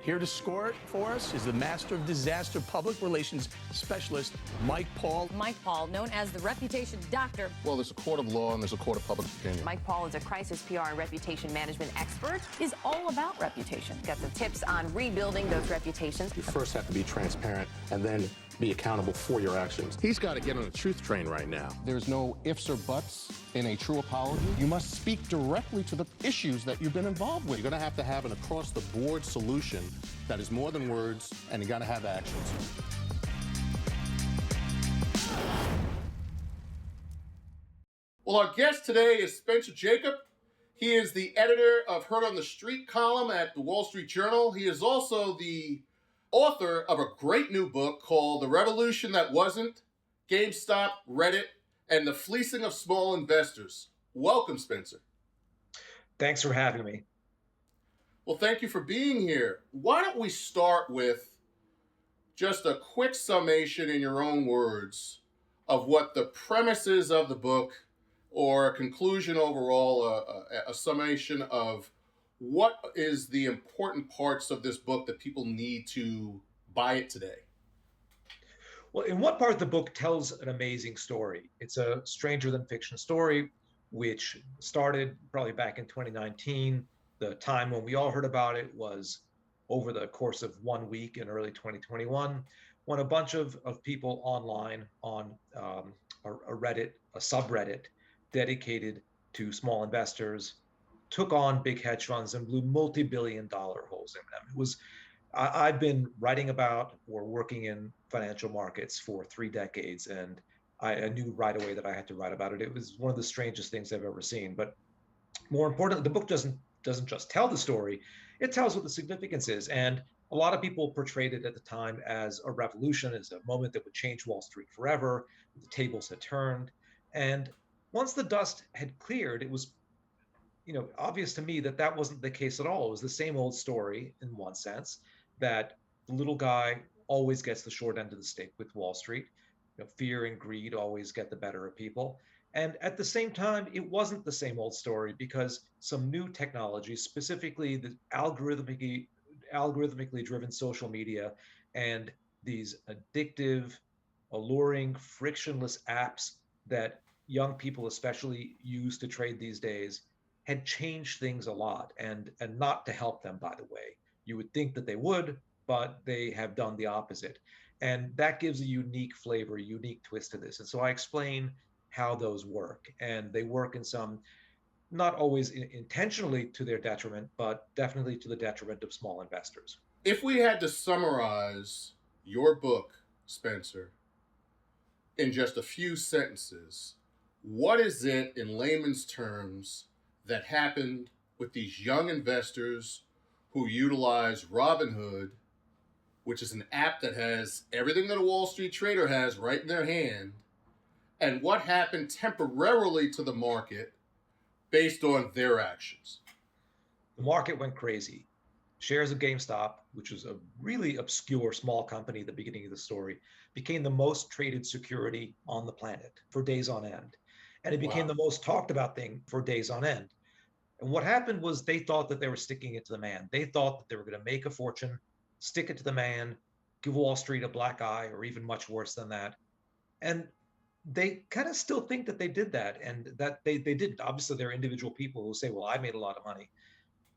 Here to score it for us is the master of disaster public relations specialist, Mike Paul. Mike Paul, known as the reputation doctor. Well, there's a court of law and there's a court of public opinion. Mike Paul is a crisis PR and reputation management expert. Is all about reputation. Got some tips on rebuilding those reputations. You first have to be transparent and then be accountable for your actions. He's got to get on the truth train right now. There's no ifs or buts in a true apology. You must speak directly to the issues that you've been involved with. You're going to have an across-the-board solution that is more than words, and you got to have actions. Well, our guest today is Spencer Jakab. He is the editor of Heard on the Street column at the Wall Street Journal. He is also the author of a great new book called The Revolution That Wasn't, GameStop, Reddit, and the Fleecing of Small Investors. Welcome, Spencer. Thanks for having me. Well, thank you for being here. Why don't we start with just a quick summation in your own words of what the premises of the book, or a conclusion overall, a summation of what is the important parts of this book that people need to buy it today? Well, in one part, the book tells an amazing story. It's a stranger than fiction story, which started probably back in 2019. The time when we all heard about it was over the course of 1 week in early 2021, when a bunch of people online on a Reddit, a subreddit dedicated to small investors, took on big hedge funds and blew multi-billion-dollar holes in them. It was, I've been writing about or working in financial markets for 3 decades, and I knew right away that I had to write about it. It was one of the strangest things I've ever seen. But more importantly, the book doesn't just tell the story, it tells what the significance is. And a lot of people portrayed it at the time as a revolution, as a moment that would change Wall Street forever. The tables had turned. And once the dust had cleared, it was obvious to me that that wasn't the case at all. It was the same old story in one sense, that the little guy always gets the short end of the stick with Wall Street. Fear and greed always get the better of people. And at the same time, it wasn't the same old story, because some new technologies, specifically the algorithmically driven social media and these addictive, alluring, frictionless apps that young people especially use to trade these days, had changed things a lot, and not to help them, by the way. You would think that they would, but they have done the opposite. And that gives a unique flavor, a unique twist to this. And so I explain how those work. And they work in some, not always intentionally to their detriment, but definitely to the detriment of small investors. If we had to summarize your book, Spencer, in just a few sentences, what is it in layman's terms that happened with these young investors who utilize Robinhood, which is an app that has everything that a Wall Street trader has right in their hand, and what happened temporarily to the market based on their actions? The market went crazy. Shares of GameStop, which was a really obscure small company at the beginning of the story, became the most traded security on the planet for days on end. And it became the most talked about thing for days on end. And what happened was they thought that they were sticking it to the man. They thought that they were going to make a fortune, stick it to the man, give Wall Street a black eye, or even much worse than that. And they kind of still think that they did that, and that they didn't. Obviously, there are individual people who say, well, I made a lot of money.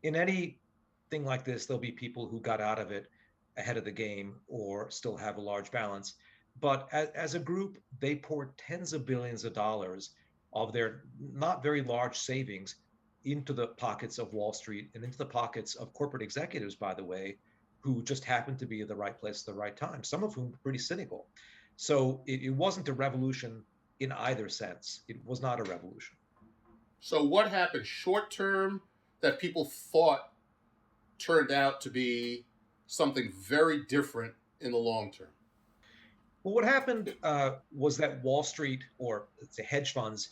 In anything like this, there'll be people who got out of it ahead of the game or still have a large balance. But as a group, they poured tens of billions of dollars of their not very large savings into the pockets of Wall Street and into the pockets of corporate executives, by the way, who just happened to be at the right place at the right time, some of whom were pretty cynical. So it wasn't a revolution in either sense. It was not a revolution. So what happened short term that people thought turned out to be something very different in the long term? Well, what happened was that Wall Street, or let's say hedge funds,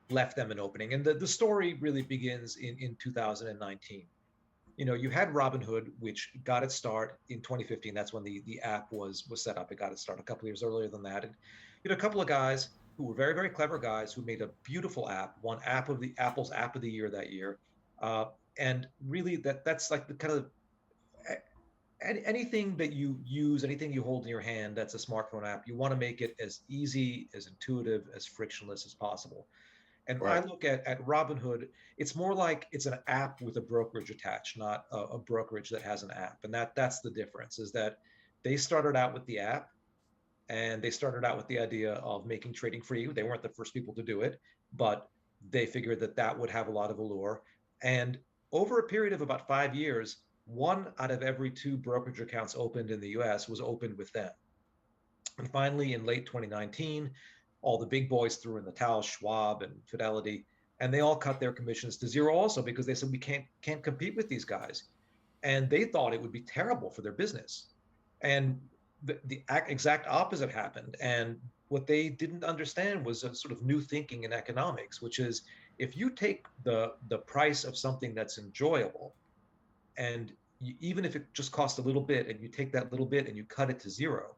left them an opening. And the story really begins in 2019. You had Robinhood, which got its start in 2015. That's when the app was set up. It got its start a couple of years earlier than that. And a couple of guys who were very, very clever guys who made a beautiful app, won Apple's App of the Year that year. And really that's like the kind of anything that you use, anything you hold in your hand that's a smartphone app, you want to make it as easy, as intuitive, as frictionless as possible. And I Right. look at Robinhood, it's more like it's an app with a brokerage attached, not a brokerage that has an app. And that's the difference, is that they started out with the app, and they started out with the idea of making trading free. They weren't the first people to do it, but they figured that that would have a lot of allure. And over a period of about 5 years, one out of every two brokerage accounts opened in the US was opened with them. And finally, in late 2019, all the big boys threw in the towel, Schwab and Fidelity, and they all cut their commissions to zero also, because they said we can't compete with these guys. And they thought it would be terrible for their business. And the exact opposite happened. And what they didn't understand was a sort of new thinking in economics, which is, if you take the price of something that's enjoyable, and even if it just costs a little bit, and you take that little bit and you cut it to zero,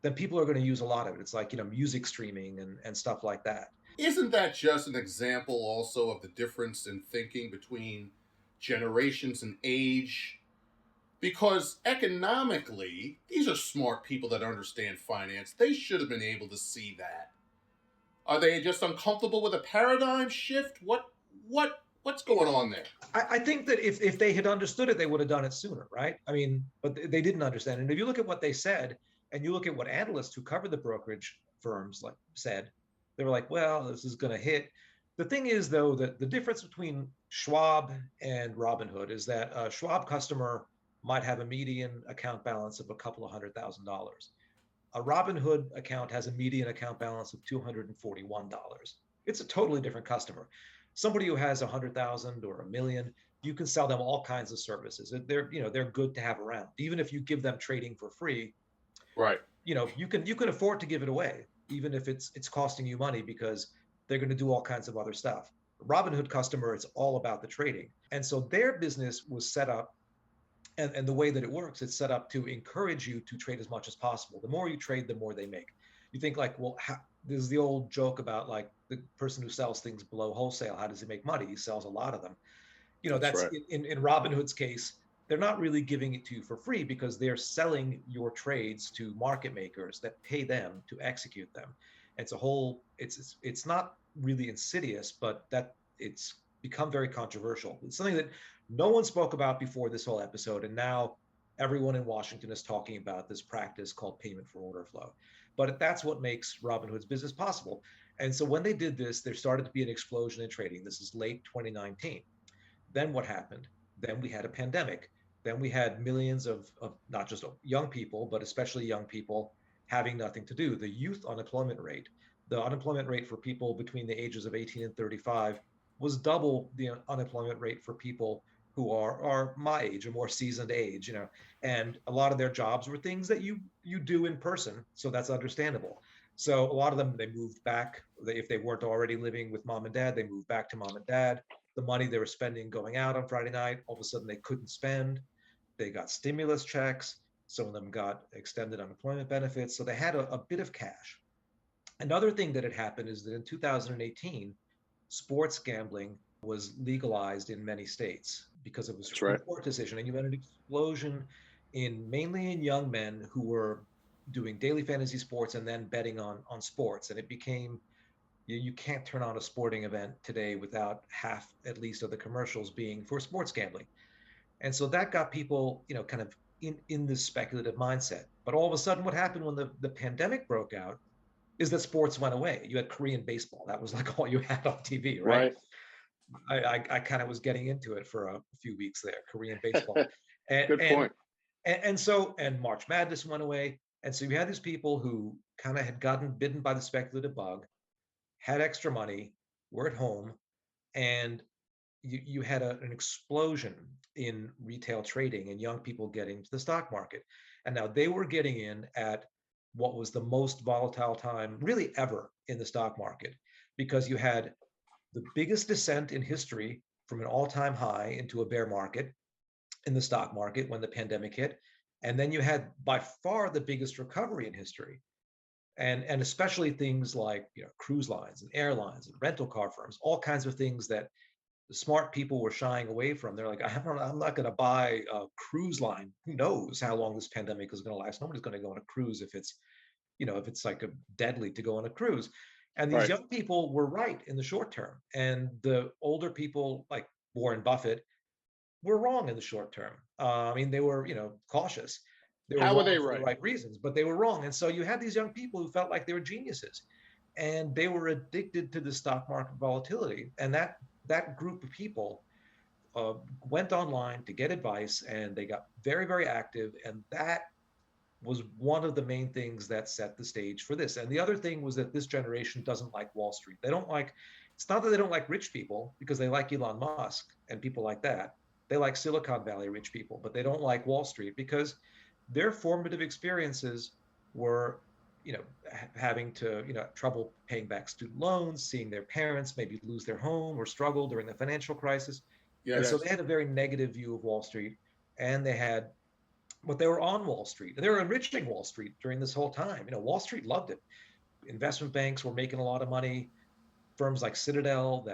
then people are going to use a lot of it. It's like, music streaming and stuff like that. Isn't that just an example also of the difference in thinking between generations and age? Because economically, these are smart people that understand finance. They should have been able to see that. Are they just uncomfortable with a paradigm shift? What's going on there? I think that if they had understood it, they would have done it sooner, right? I mean, but they didn't understand. And if you look at what they said, and you look at what analysts who cover the brokerage firms said, they were like, well, this is going to hit. The thing is, though, that the difference between Schwab and Robinhood is that a Schwab customer might have a median account balance of a couple of $100,000. A Robinhood account has a median account balance of $241. It's a totally different customer. Somebody who has 100,000 or a million, you can sell them all kinds of services. They're good to have around. Even if you give them trading for free, Right. you can afford to give it away, even if it's costing you money, because they're going to do all kinds of other stuff. Robinhood customer, it's all about the trading. And so their business was set up, and the way that it works, it's set up to encourage you to trade as much as possible. The more you trade, the more they make. You think like, well, this is the old joke about like the person who sells things below wholesale. How does he make money? He sells a lot of them. That's right. in Robinhood's case, they're not really giving it to you for free, because they're selling your trades to market makers that pay them to execute them. It's it's not really insidious, but that it's become very controversial. It's something that no one spoke about before this whole episode, and now everyone in Washington is talking about this practice called payment for order flow. But that's what makes Robinhood's business possible. And so when they did this, there started to be an explosion in trading. This is late 2019. Then what happened? Then we had a pandemic. Then we had millions of not just young people, but especially young people having nothing to do. The youth unemployment rate, the unemployment rate for people between the ages of 18 and 35 was double the unemployment rate for people who are my age, a more seasoned age, and a lot of their jobs were things that you do in person. So that's understandable. So a lot of them, they moved back. If they weren't already living with mom and dad, they moved back to mom and dad. The money they were spending going out on Friday night, all of a sudden they couldn't spend. They got stimulus checks. Some of them got extended unemployment benefits. So they had a bit of cash. Another thing that had happened is that in 2018, sports gambling was legalized in many states because it was a court decision. And you had an explosion mainly in young men who were doing daily fantasy sports and then betting on sports. And it became, you can't turn on a sporting event today without half at least of the commercials being for sports gambling. And so that got people, kind of in this speculative mindset. But all of a sudden, what happened when the pandemic broke out is that sports went away. You had Korean baseball. That was like all you had on TV, right? I kind of was getting into it for a few weeks there, Korean baseball. Good point. And March Madness went away. And so you had these people who kind of had gotten bitten by the speculative bug, had extra money, were at home, and you had an explosion in retail trading and young people getting to the stock market. And now they were getting in at what was the most volatile time really ever in the stock market, because you had the biggest descent in history from an all-time high into a bear market in the stock market when the pandemic hit. And then you had by far the biggest recovery in history. And especially things like cruise lines and airlines and rental car firms, all kinds of things that the smart people were shying away from. They're like, I'm not going to buy a cruise line. Who knows how long this pandemic is going to last? Nobody's going to go on a cruise if it's, if it's like a deadly to go on a cruise. And these Right. young people were right in the short term. And the older people like Warren Buffett were wrong in the short term. I mean, they were, cautious. They were How were wrong they for the right? right reasons, but they were wrong. And so you had these young people who felt like they were geniuses, and they were addicted to the stock market volatility. And that group of people went online to get advice, and they got very, very active. And that was one of the main things that set the stage for this. And the other thing was that this generation doesn't like Wall Street. They don't like, it's not that they don't like rich people, because they like Elon Musk and people like that. They like Silicon Valley rich people, but they don't like Wall Street because their formative experiences were, having to, trouble paying back student loans, seeing their parents maybe lose their home or struggle during the financial crisis. Yeah, And so that's they had a very negative view of Wall Street, and but they were on Wall Street. They were enriching Wall Street during this whole time. Wall Street loved it. Investment banks were making a lot of money. Firms like Citadel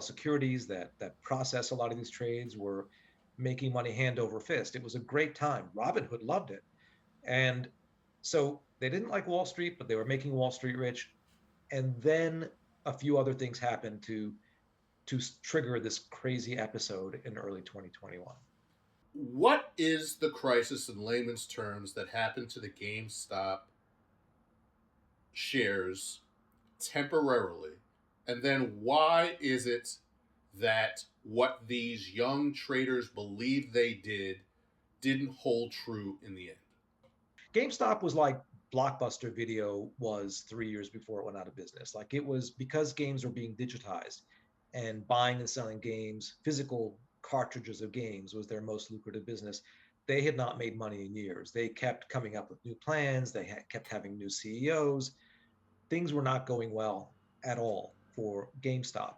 Securities that process a lot of these trades were making money hand over fist. It was a great time. Robinhood loved it. And so they didn't like Wall Street, but they were making Wall Street rich. And then a few other things happened to trigger this crazy episode in early 2021. what is the crisis in layman's terms that happened to the GameStop shares temporarily? And then why is it that what these young traders believed they didn't hold true in the end? GameStop was like Blockbuster Video was 3 years before it went out of business. Like, it was because games were being digitized, and buying and selling games, physical cartridges of games, was their most lucrative business. They had not made money in years. They kept coming up with new plans. They kept having new CEOs. Things were not going well at all for GameStop.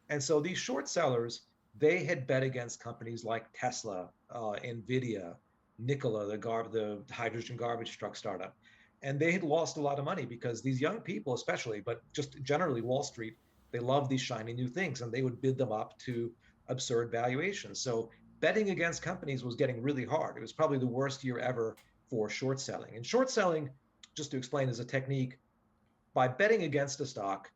And so these short sellers, they had bet against companies like Tesla, Nvidia, Nikola, the hydrogen garbage truck startup. And they had lost a lot of money because these young people, especially, but just generally Wall Street, they love these shiny new things, and they would bid them up to absurd valuations. So betting against companies was getting really hard. It was probably the worst year ever for short selling. And short selling, just to explain, is a technique by betting against a stock.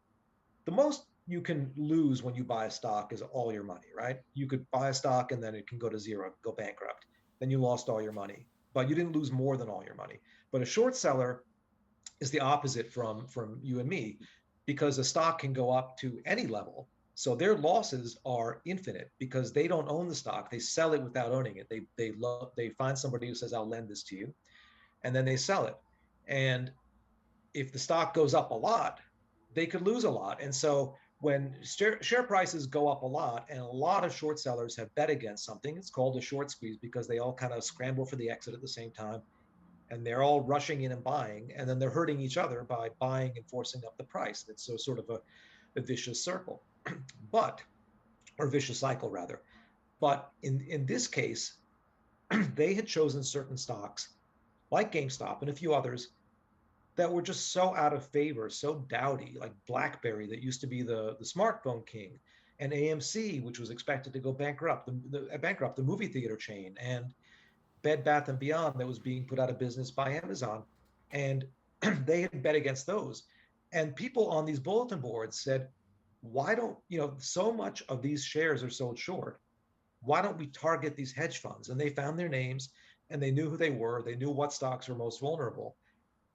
The most you can lose when you buy a stock is all your money, right? You could buy a stock and then it can go to zero, go bankrupt. Then you lost all your money, but you didn't lose more than all your money. But a short seller is the opposite from you and me, because a stock can go up to any level. So their losses are infinite because they don't own the stock. They sell it without owning it. They find somebody who says, I'll lend this to you, and then they sell it. And if the stock goes up a lot, they could lose a lot. And so when share prices go up a lot, and a lot of short sellers have bet against something, it's called a short squeeze, because they all kind of scramble for the exit at the same time, and they're all rushing in and buying, and then they're hurting each other by buying and forcing up the price. It's so sort of a vicious circle, or vicious cycle rather. But in this case, they had chosen certain stocks like GameStop and a few others that were just so out of favor, so dowdy, like BlackBerry, that used to be the smartphone king, and AMC, which was expected to go bankrupt, the movie theater chain, and Bed Bath & Beyond, that was being put out of business by Amazon. And they had bet against those. And people on these bulletin boards said, why don't, so much of these shares are sold short. Why don't we target these hedge funds? And they found their names, and they knew who they were. They knew what stocks were most vulnerable.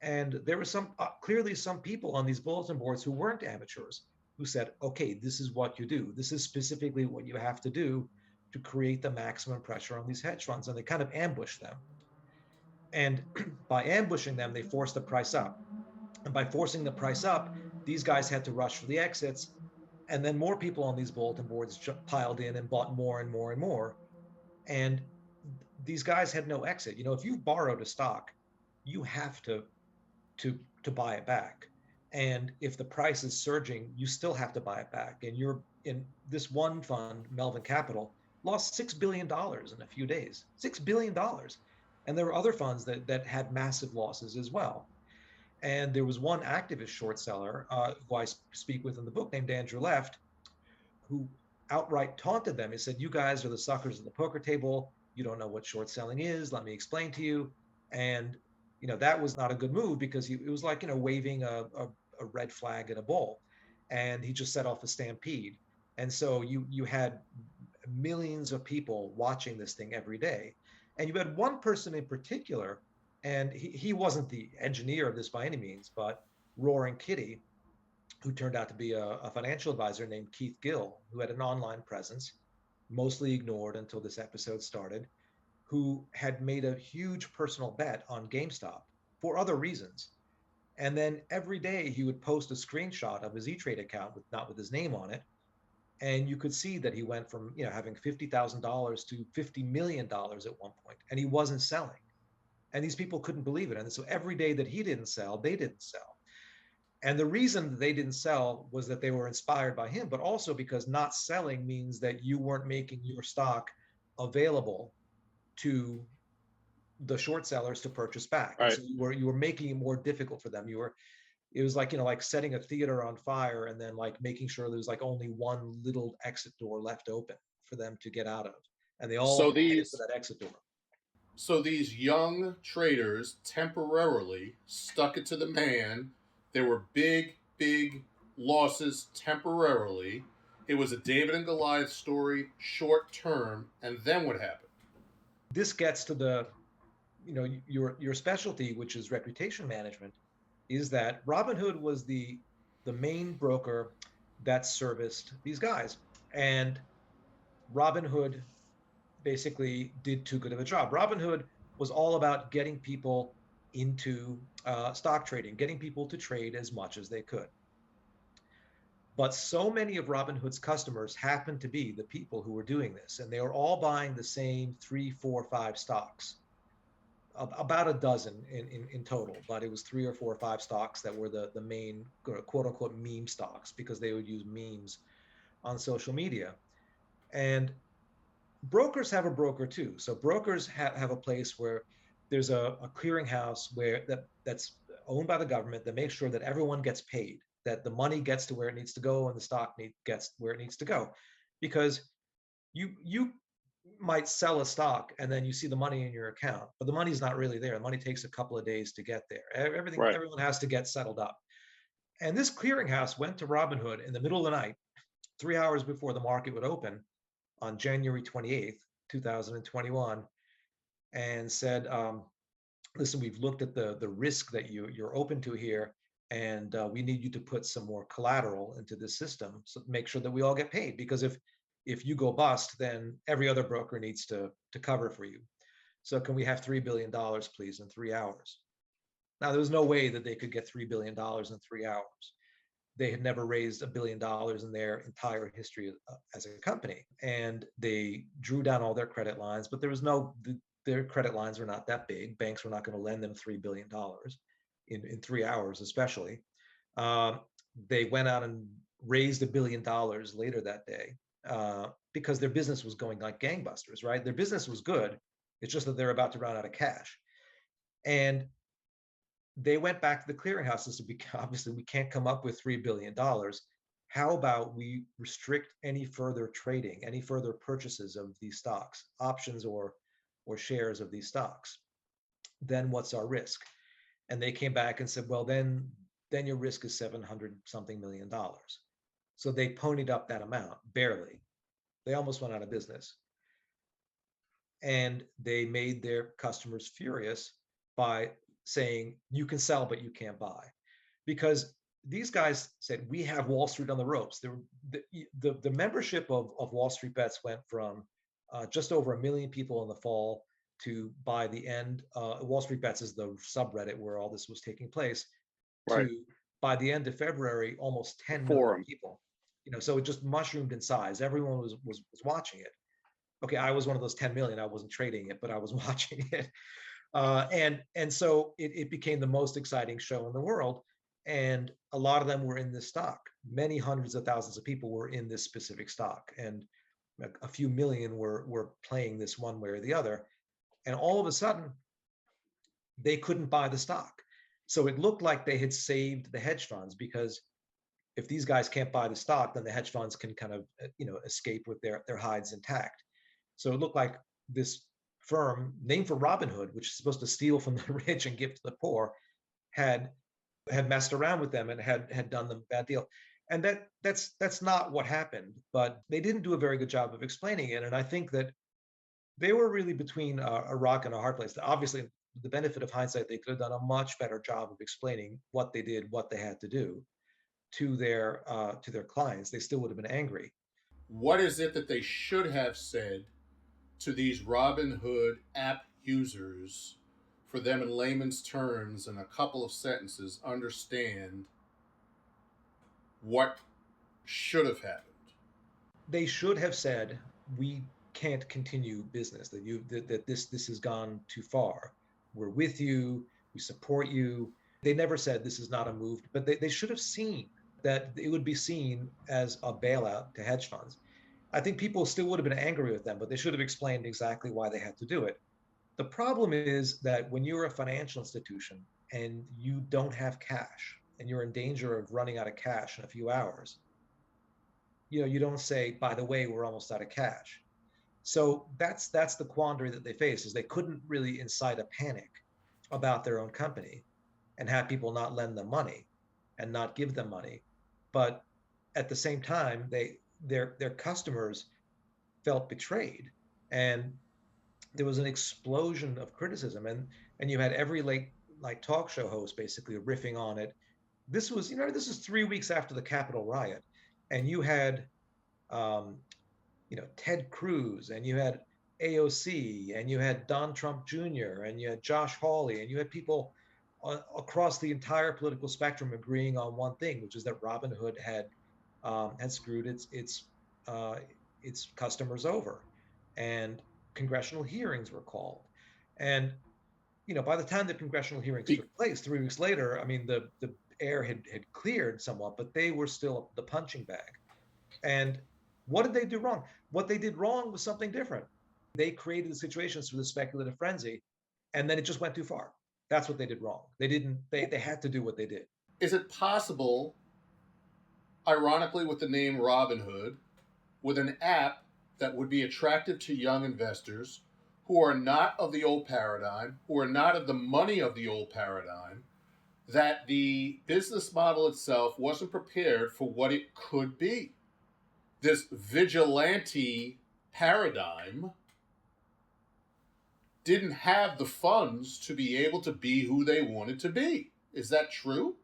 And there were clearly some people on these bulletin boards who weren't amateurs, who said, okay, this is what you do. This is specifically what you have to do to create the maximum pressure on these hedge funds. And they kind of ambushed them. And by ambushing them, they forced the price up. And by forcing the price up, these guys had to rush for the exits. And then more people on these bulletin boards piled in and bought more and more and more. And these guys had no exit. If you borrowed a stock, you have to buy it back. And if the price is surging, you still have to buy it back. And you're in this one fund, Melvin Capital, lost $6 billion in a few days. $6 billion. And there were other funds that had massive losses as well. And there was one activist short seller who I speak with in the book named Andrew Left, who outright taunted them. He said, "You guys are the suckers at the poker table. You don't know what short selling is. Let me explain to you." And that was not a good move, because it was like waving a red flag at a bull, and he just set off a stampede. And so you had millions of people watching this thing every day, and you had one person in particular, and he wasn't the engineer of this by any means, but Roaring Kitty, who turned out to be a financial advisor named Keith Gill, who had an online presence, mostly ignored until this episode started, who had made a huge personal bet on GameStop for other reasons. And then every day he would post a screenshot of his E-Trade account not with his name on it. And you could see that he went from having $50,000 to $50 million at one point, and he wasn't selling. And these people couldn't believe it. And so every day that he didn't sell, they didn't sell. And the reason that they didn't sell was that they were inspired by him, but also because not selling means that you weren't making your stock available to the short sellers to purchase back. Right. So you were making it more difficult for them. It was like, like setting a theater on fire and then like making sure there's like only one little exit door left open for them to get out of. And they all headed for that exit door. So these young traders temporarily stuck it to the man. There were big losses temporarily. It was a David and Goliath story, short term. And then what happened? This gets to the, your specialty, which is reputation management, is that Robinhood was the main broker that serviced these guys. And Robinhood basically did too good of a job. Robinhood was all about getting people into stock trading, getting people to trade as much as they could. But so many of Robinhood's customers happened to be the people who were doing this, and they were all buying the same 3, 4, 5 stocks, about a dozen in total, but it was 3 or 4 or 5 stocks that were the main quote unquote meme stocks, because they would use memes on social media. And brokers have a broker too. So brokers have a place where there's a clearinghouse that's owned by the government that makes sure that everyone gets paid, that the money gets to where it needs to go and the stock gets where it needs to go. Because you might sell a stock and then you see the money in your account, but the money's not really there. The money takes a couple of days to get there. Everyone has to get settled up. And this clearinghouse went to Robinhood in the middle of the night, 3 hours before the market would open on January 28th, 2021, and said, listen, we've looked at the risk that you're open to here, and we need you to put some more collateral into this system, so make sure that we all get paid. Because if you go bust, then every other broker needs to cover for you. So can we have $3 billion, please, in 3 hours? Now, there was no way that they could get $3 billion in 3 hours. They had never raised $1 billion in their entire history as a company. And they drew down all their credit lines, but their credit lines were not that big. Banks were not going to lend them $3 billion in 3 hours, especially. They went out and raised $1 billion later that day because their business was going like gangbusters, right? Their business was good. It's just that they're about to run out of cash. And they went back to the clearinghouse and said, obviously, we can't come up with $3 billion. How about we restrict any further trading, any further purchases of these stocks, options or shares of these stocks? Then what's our risk? And they came back and said, well, then your risk is $700-something million. So they ponied up that amount, barely. They almost went out of business. And they made their customers furious by saying, you can sell, but you can't buy. Because these guys said, we have Wall Street on the ropes. The membership of Wall Street Bets went from just over 1 million people in the fall to, by the end, Wall Street Bets is the subreddit where all this was taking place, to, by the end of February, almost 10 million people. So it just mushroomed in size. Everyone was watching it. Okay, I was one of those 10 million. I wasn't trading it, but I was watching it. And so it became the most exciting show in the world. And a lot of them were in this stock. Many hundreds of thousands of people were in this specific stock. And a few million were playing this one way or the other. And all of a sudden, they couldn't buy the stock. So it looked like they had saved the hedge funds, because if these guys can't buy the stock, then the hedge funds can kind of, escape with their hides intact. So it looked like this firm named for Robinhood, which is supposed to steal from the rich and give to the poor, had messed around with them and had done them a bad deal. And that's not what happened, but they didn't do a very good job of explaining it. And I think that they were really between a rock and a hard place. Obviously, the benefit of hindsight, they could have done a much better job of explaining what they did, what they had to do to their clients. They still would have been angry. What is it that they should have said to these Robinhood app users for them in layman's terms in a couple of sentences understand what should have happened? They should have said, we can't continue business, that this has gone too far. We're with you, we support you. They never said this is not a move, but they should have seen that it would be seen as a bailout to hedge funds. I think people still would have been angry with them, but they should have explained exactly why they had to do it. The problem is that when you're a financial institution and you don't have cash and you're in danger of running out of cash in a few hours, you don't say, by the way, we're almost out of cash. So that's the quandary that they face, is they couldn't really incite a panic about their own company and have people not lend them money and not give them money. But at the same time, their customers felt betrayed, and there was an explosion of criticism, and you had every late night talk show host basically riffing on it. This is 3 weeks after the Capitol riot, and you had Ted Cruz, and you had AOC, and you had Don Trump Jr., and you had Josh Hawley, and you had people across the entire political spectrum agreeing on one thing, which is that Robinhood had screwed its customers over, and congressional hearings were called. And by the time the congressional hearings took place 3 weeks later, I mean, the air had cleared somewhat, but they were still the punching bag. And what did they do wrong? What they did wrong was something different. They created the situations for the speculative frenzy, and then it just went too far. That's what they did wrong. They had to do what they did. Is it possible, ironically with the name Robinhood, with an app that would be attractive to young investors who are not of the old paradigm, who are not of the money of the old paradigm, that the business model itself wasn't prepared for what it could be? This vigilante paradigm didn't have the funds to be able to be who they wanted to be. Is that true?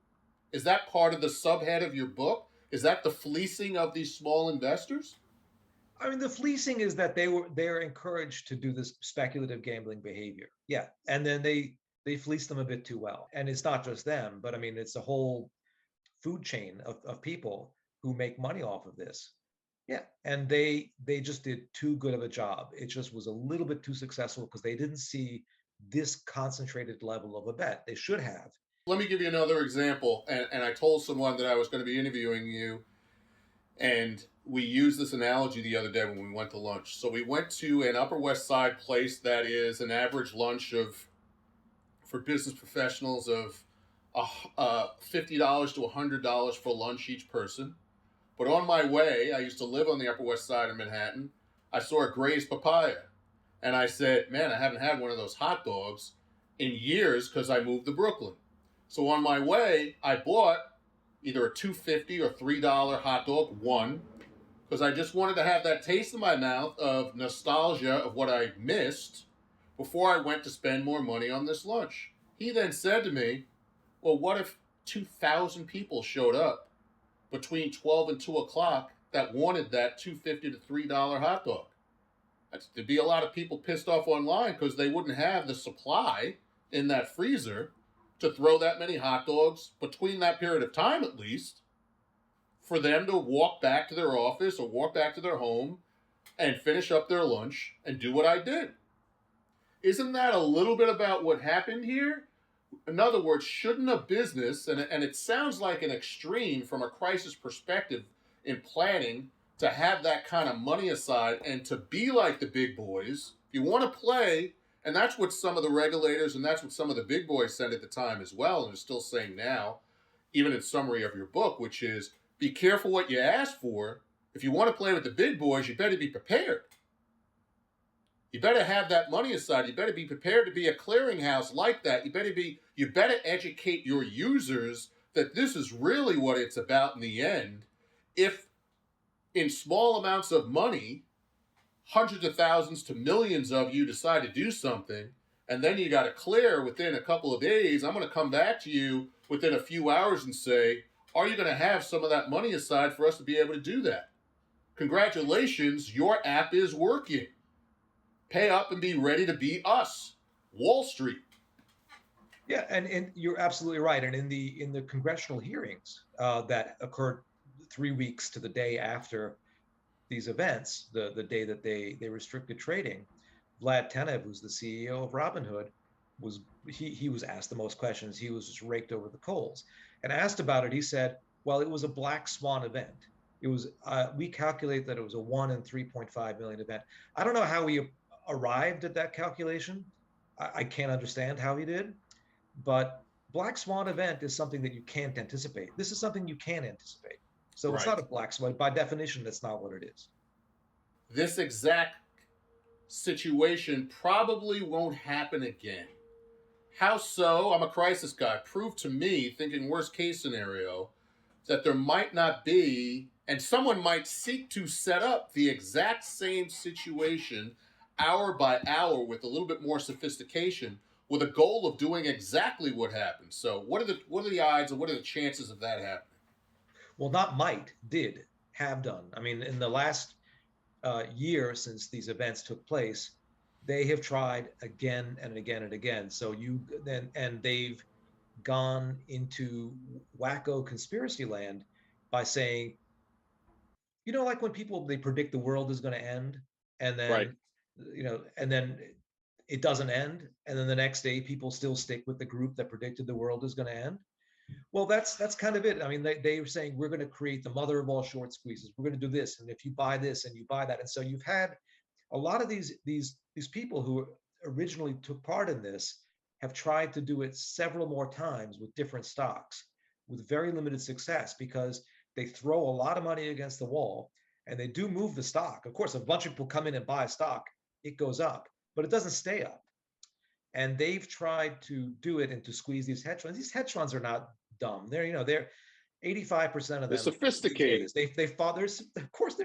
Is that part of the subhead of your book? Is that the fleecing of these small investors? I mean, the fleecing is that they're encouraged to do this speculative gambling behavior. Yeah. And then they fleece them a bit too well. And it's not just them, but I mean, it's a whole food chain of people who make money off of this. Yeah. And they just did too good of a job. It just was a little bit too successful because they didn't see this concentrated level of a bet. They should have. Let me give you another example. And I told someone that I was going to be interviewing you, and we used this analogy the other day when we went to lunch. So we went to an Upper West Side place that is an average lunch for business professionals of $50 to $100 for lunch each person. But on my way, I used to live on the Upper West Side of Manhattan, I saw a Gray's papaya. And I said, man, I haven't had one of those hot dogs in years because I moved to Brooklyn. So on my way, I bought either a $2.50 or $3 hot dog, one, because I just wanted to have that taste in my mouth of nostalgia of what I missed before I went to spend more money on this lunch. He then said to me, well, what if 2,000 people showed up between 12 and 2 o'clock that wanted that $2.50 to $3 hot dog? There'd be a lot of people pissed off online because they wouldn't have the supply in that freezer to throw that many hot dogs between that period of time, at least, for them to walk back to their office or walk back to their home and finish up their lunch and do what I did. Isn't that a little bit about what happened here? In other words, shouldn't a business, and it sounds like an extreme from a crisis perspective in planning, to have that kind of money aside and to be like the big boys, if you want to play, and that's what some of the regulators and that's what some of the big boys said at the time as well, and are still saying now, even in summary of your book, which is be careful what you ask for. If you want to play with the big boys, you better be prepared. You better have that money aside. You better be prepared to be a clearinghouse like that. You better educate your users that this is really what it's about in the end. If in small amounts of money, hundreds of thousands to millions of you decide to do something, and then you got to clear within a couple of days, I'm going to come back to you within a few hours and say, are you going to have some of that money aside for us to be able to do that? Congratulations, your app is working. Pay up and be ready to be us, Wall Street. Yeah, and you're absolutely right. And in the congressional hearings that occurred 3 weeks to the day after these events, the day that they restricted trading, Vlad Tenev, who's the CEO of Robinhood, he was asked the most questions. He was just raked over the coals. And asked about it, he said, well, it was a black swan event. It was we calculate that it was a 1 in 3.5 million event. I don't know how he arrived at that calculation. I can't understand how he did, but black swan event is something that you can't anticipate. This is something you can anticipate. So It's not a black swan. By definition, that's not what it is. This exact situation probably won't happen again. How so? I'm a crisis guy. Prove to me, thinking worst case scenario, that there might not be, and someone might seek to set up the exact same situation hour by hour with a little bit more sophistication with a goal of doing exactly what happened. So what are the odds and what are the chances of that happening? Well, not might, did, have done. I mean, in the last year since these events took place, they have tried again and again and again. So they've gone into wacko conspiracy land by saying, like when they predict the world is going to end, and then and then it doesn't end, and then the next day people still stick with the group that predicted the world is going to end. Well, that's kind of it. I mean, they were saying we're going to create the mother of all short squeezes. We're going to do this, and if you buy this and you buy that, and so you've had a lot of these people who originally took part in this have tried to do it several more times with different stocks with very limited success, because they throw a lot of money against the wall and they do move the stock. Of course, a bunch of people come in and buy a stock, it goes up, but it doesn't stay up. And they've tried to do it and to squeeze these hedge funds. These hedge funds are not dumb. They're 85% of them. They're sophisticated. Of course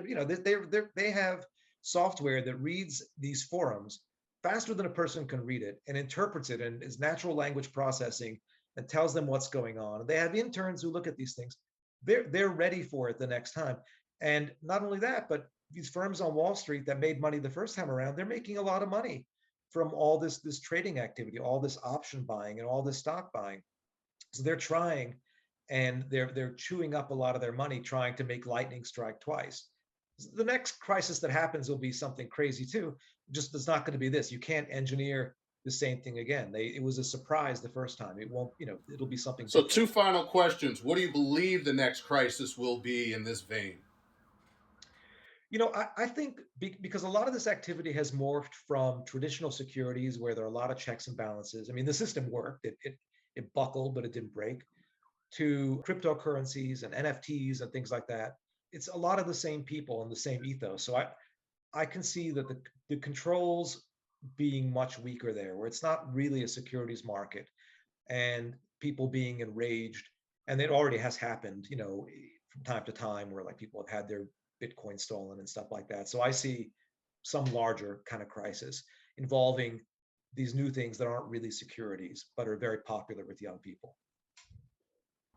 they have software that reads these forums faster than a person can read it and interprets it and is natural language processing and tells them what's going on. And they have interns who look at these things. They're ready for it the next time. And not only that, but these firms on Wall Street that made money the first time around, they're making a lot of money from all this trading activity, all this option buying and all this stock buying. So they're trying, and they're chewing up a lot of their money trying to make lightning strike twice. The next crisis that happens will be something crazy too. Just it's not going to be this. You can't engineer the same thing again. It was a surprise the first time. It won't, it'll be something So different. 2 final questions. What do you believe the next crisis will be in this vein? I think because a lot of this activity has morphed from traditional securities where there are a lot of checks and balances. I mean, the system worked. It buckled, but it didn't break, to cryptocurrencies and NFTs and things like that. It's a lot of the same people and the same ethos. So I can see that the controls being much weaker there, where it's not really a securities market and people being enraged. And it already has happened, from time to time, where like people have had their Bitcoin stolen and stuff like that. So I see some larger kind of crisis involving these new things that aren't really securities, but are very popular with young people.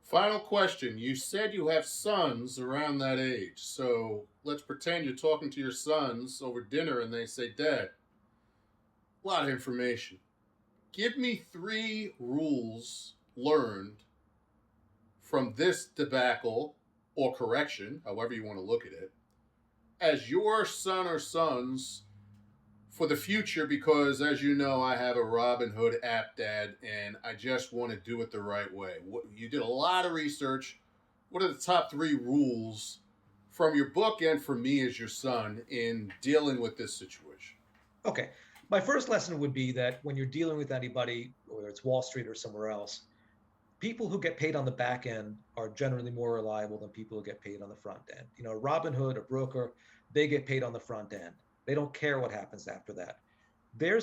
Final question. You said you have sons around that age. So let's pretend you're talking to your sons over dinner and they say, Dad, a lot of information. Give me 3 rules learned from this debacle or correction, however you want to look at it, as your son or sons for the future, because as you know, I have a Robinhood app, Dad, and I just want to do it the right way. You did a lot of research. What are the top 3 rules from your book and from me as your son in dealing with this situation? Okay. My first lesson would be that when you're dealing with anybody, whether it's Wall Street or somewhere else, people who get paid on the back end are generally more reliable than people who get paid on the front end. You know, Robinhood, a broker, they get paid on the front end. They don't care what happens after that. There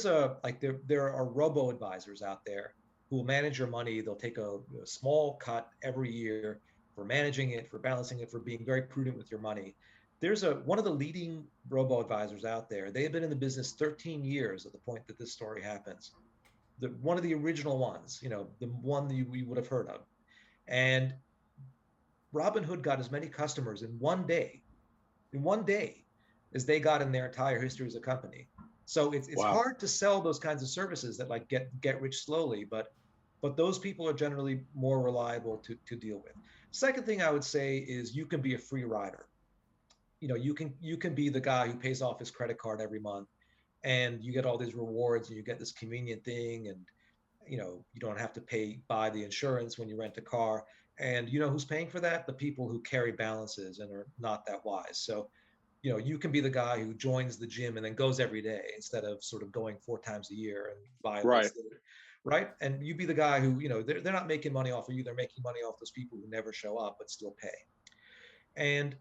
are robo advisors out there who will manage your money. They'll take a small cut every year for managing it, for balancing it, for being very prudent with your money. There's one of the leading robo advisors out there. They have been in the business 13 years at the point that this story happens. One of the original ones, you know, the one that we would have heard of. And Robinhood got as many customers in one day, as they got in their entire history as a company. So it's Wow. hard to sell those kinds of services that like get rich slowly, but those people are generally more reliable to deal with. Second thing I would say is you can be a free rider. You know, you can be the guy who pays off his credit card every month, and you get all these rewards, and you get this convenient thing, and you know you don't have to buy the insurance when you rent a car. And you know who's paying for that? The people who carry balances and are not that wise. So you know, you can be the guy who joins the gym and then goes every day instead of sort of going 4 times a year and violates it, right? And you be the guy who, you know, they're not making money off of you. They're making money off those people who never show up but still pay. And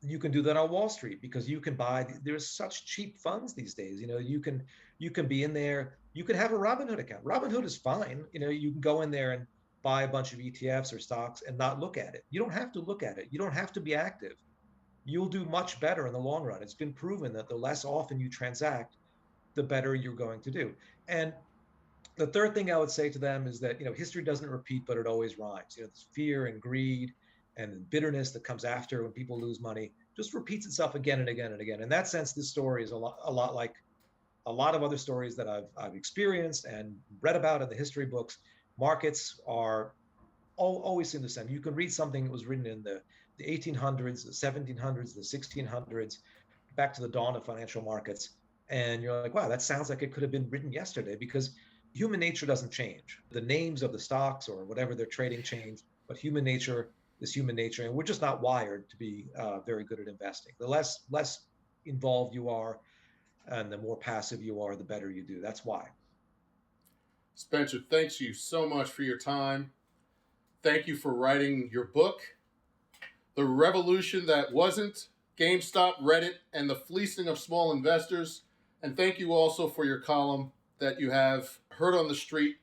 you can do that on Wall Street because you can there's such cheap funds these days. You know, you can be in there. You can have a Robinhood account. Robinhood is fine. You know, you can go in there and buy a bunch of ETFs or stocks and not look at it. You don't have to look at it. You don't have to be active. You'll do much better in the long run. It's been proven that the less often you transact, the better you're going to do. And the third thing I would say to them is that, you know, history doesn't repeat, but it always rhymes. You know, this fear and greed and bitterness that comes after when people lose money just repeats itself again and again and again. In that sense, this story is a lot like a lot of other stories that I've experienced and read about in the history books. Markets are always seem the same. You can read something that was written in the 1800s, the 1700s, the 1600s, back to the dawn of financial markets. And you're like, wow, that sounds like it could have been written yesterday, because human nature doesn't change. The names of the stocks or whatever they're trading change, but human nature is human nature. And we're just not wired to be very good at investing. The less involved you are and the more passive you are, the better you do. That's why. Spencer, thanks you so much for your time. Thank you for writing your book, The Revolution That Wasn't, GameStop, Reddit, and the Fleecing of Small Investors. And thank you also for your column that you have heard on the street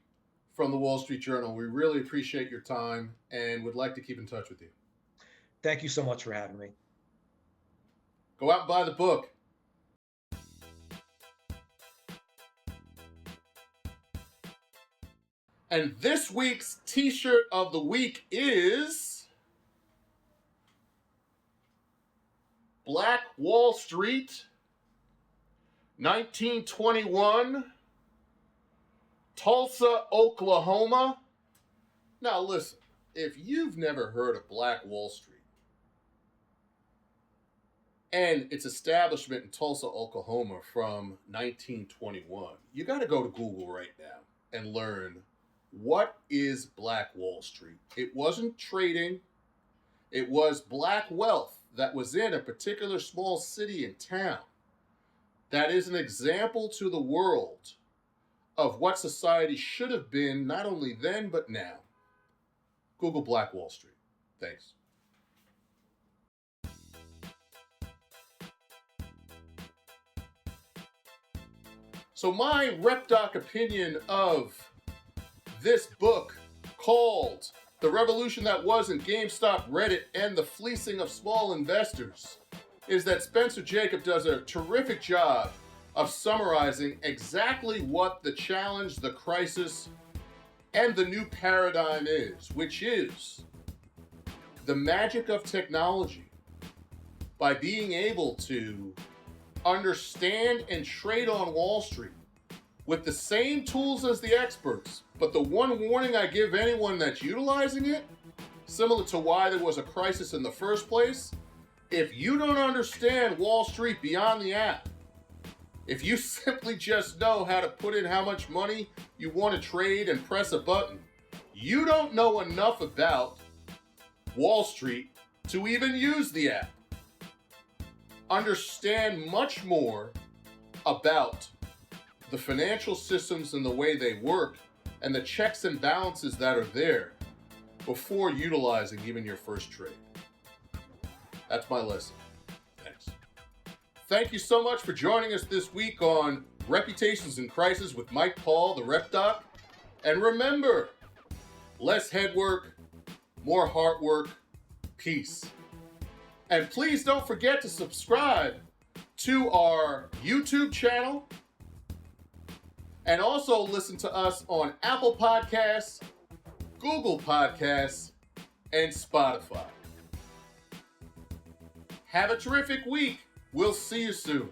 from the Wall Street Journal. We really appreciate your time and would like to keep in touch with you. Thank you so much for having me. Go out and buy the book. And this week's T-shirt of the week is Black Wall Street, 1921, Tulsa, Oklahoma. Now listen, if you've never heard of Black Wall Street and its establishment in Tulsa, Oklahoma from 1921, you got to go to Google right now and learn what is Black Wall Street. It wasn't trading. It was black wealth that was in a particular small city and town. That is an example to the world of what society should have been, not only then, but now. Google Black Wall Street. Thanks. So my rep doc opinion of this book called The Revolution That Wasn't, GameStop, Reddit, and the Fleecing of Small Investors is that Spencer Jakab does a terrific job of summarizing exactly what the challenge, the crisis, and the new paradigm is, which is the magic of technology. By being able to understand and trade on Wall Street with the same tools as the experts, but the one warning I give anyone that's utilizing it, similar to why there was a crisis in the first place, if you don't understand Wall Street beyond the app, if you simply just know how to put in how much money you want to trade and press a button, you don't know enough about Wall Street to even use the app. Understand much more about the financial systems and the way they work and the checks and balances that are there before utilizing even your first trade. That's my lesson. Thanks. Thank you so much for joining us this week on Reputations in Crisis with Mike Paul, the Rep Doc. And remember, less head work, more heart work, peace. And please don't forget to subscribe to our YouTube channel and also listen to us on Apple Podcasts, Google Podcasts, and Spotify. Have a terrific week. We'll see you soon.